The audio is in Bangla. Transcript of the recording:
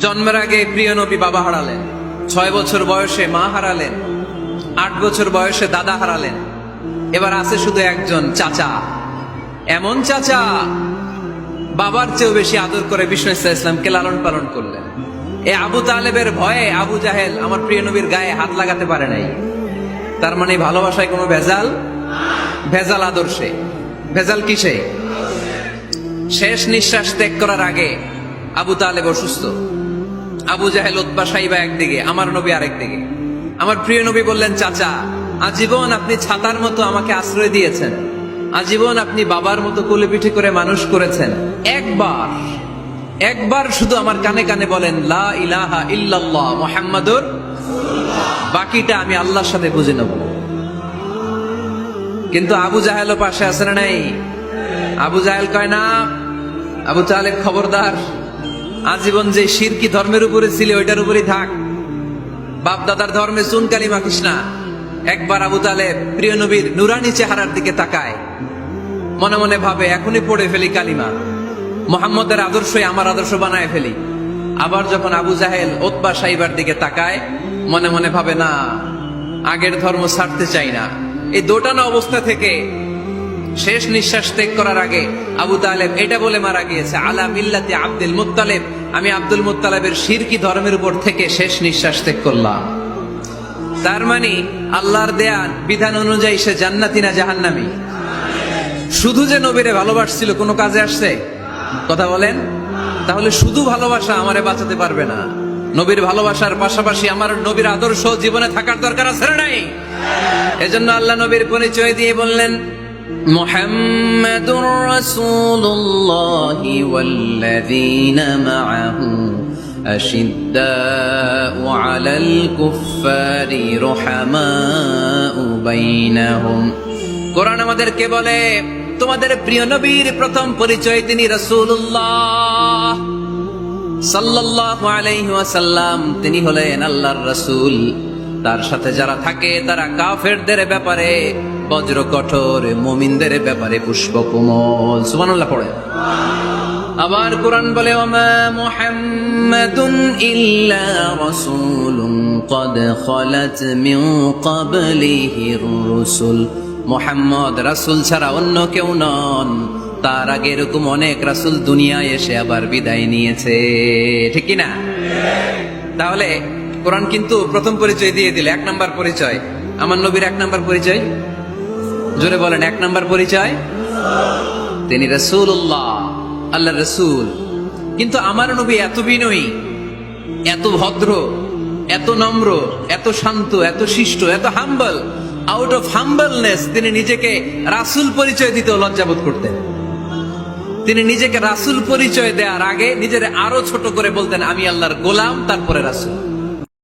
জন্মের আগে প্রিয় নবী বাবা হারালেন, 6 বছর বয়সে মা হারালেন, 8 বছর বয়সে দাদা হারালেন, এবার আছে শুধু একজন চাচা। এমন চাচা বাবার চেয়েও বেশি আদর করে বিষ্ণু ইসলামকে লালন পালন করলেন। এ আবু তালেবের ভয়ে আবু জাহেল আমার প্রিয় নবীর গায়ে হাত লাগাতে পারে নাই। তার মানে ভালোবাসায় কোনো ভেজাল, ভেজাল আদর্শে। ভেজাল কিসে? শেষ নিঃশ্বাস ত্যাগ করার আগে আবু তালেব অসুস্থ, আবু জাহেল উতবা সাইবা একদিকে, আমার নবী আরেকদিকে। আমার প্রিয় নবী বললেন, চাচা আজীবন আপনি ছাতার মতো আমাকে আশ্রয় দিয়েছেন, আজীবন আপনি বাবার মতো কোলে পিঠে করে মানুষ করেছেন, একবার শুধু আমার কানে কানে বলেন লা ইলাহা ইল্লাল্লাহ মুহাম্মাদুর রাসূলুল্লাহ, বাকিটা আমি আল্লাহর সাথে বুঝে নেব। কিন্তু আবু জাহেলও পাশে আছে না নাই? আবু জাহেল কয় না, আবু তালেব খবরদার, আজীবন যে শিরকি ধর্মের উপরে ছিল ওইটার উপরেই থাক, বাপ দাদার ধর্মে চুন কালি মাখিস না। একবার আবু তালেব প্রিয় নবীর নুরানি চেহারার দিকে তাকায়, মনে মনে ভাবে এখনই পড়ে ফেলি কালিমা, মুহাম্মদের আদর্শই আমার আদর্শ বানায় ফেলি। আবার যখন আবু জাহেল উতবা সাইবার দিকে তাকায়, মনে মনে ভাবে না, আগের ধর্ম ছাড়তে চাই না। এই দোটানা অবস্থা থেকে শেষ নিঃশ্বাস ত্যাগ করার আগে আবু তালেব এটা বলে মারা গিয়েছে, আলা মিল্লাতি আব্দুল মুত্তালিব, আমি আব্দুল মুত্তালিবের শিরকি ধর্মের উপর থেকে শেষ নিঃশ্বাস ত্যাগ করলাম। তার মানে আল্লাহর দেয়া বিধান অনুযায়ী সে জান্নাতি না জাহান্নামী? শুধু যে নবীরে ভালোবাসছিল কোনো কাজে আসছে? কথা বলেন। তাহলে শুধু ভালোবাসা আমারে বাঁচাতে পারবে না, নবীর ভালোবাসার পাশাপাশি আমার নবীর আদর্শ জীবনে থাকার দরকার আছে না নাই? এজন্য আল্লাহ নবীর পরিচয় দিয়ে বললেন, মুহাম্মাদুর রাসূলুল্লাহি ওয়াল্লাযীনা মাআহু আশিদ্দাউ আলাল কুফফারি রুহামাউ বাইনাহুম। কোরআন আমাদেরকে বলে তোমাদের প্রিয় নবীর প্রথম পরিচয় তিনি রাসূলুল্লাহ সাল্লাল্লাহু আলাইহি ওয়াসাল্লাম, তিনি হলেন আল্লাহর রাসূল। তার সাথে যারা থাকে তারা কাফেরদের ব্যাপারে বজ্র কঠোর, মুমিনদের ব্যাপারে পুষ্পকোমল। সুবহানাল্লাহ পড়ে। আবার কোরআন বলে, ওমা মুহাম্মাদুন ইল্লা রাসূলুন ক্বাদ খালাত মিন ক্বাবলিহির রুসুল। মুহাম্মদ রাসূল ছাড়া অন্য কেউ নন, তার আগে এরকম অনেক রাসূল দুনিয়ায় এসে আবার বিদায় নিয়েছে, ঠিক কি না? তাহলে কোরআন কিন্তু প্রথম পরিচয় দিয়ে দিলে, 1 নাম্বার পরিচয় আমার নবীর। 1 নাম্বার পরিচয়, জোরে বলেন, 1 নাম্বার পরিচয় তিনি রাসূলুল্লাহ, আল্লাহর রাসূল। কিন্তু আমার নবী এত বিনয়ী, এত ভদ্র, এত নম্র, এত শান্ত, এত শিষ্ট, এত হাম্বল। আউট অফ হাম্বলনেস তিনি নিজেকে রাসূল পরিচয় দিতে লজ্জাবোধ করতেন। তিনি নিজেকে রাসূল পরিচয় দেওয়ার আগে নিজের আরো ছোট করে বলতেন, আমি আল্লাহর গোলাম, তারপরে রাসূল।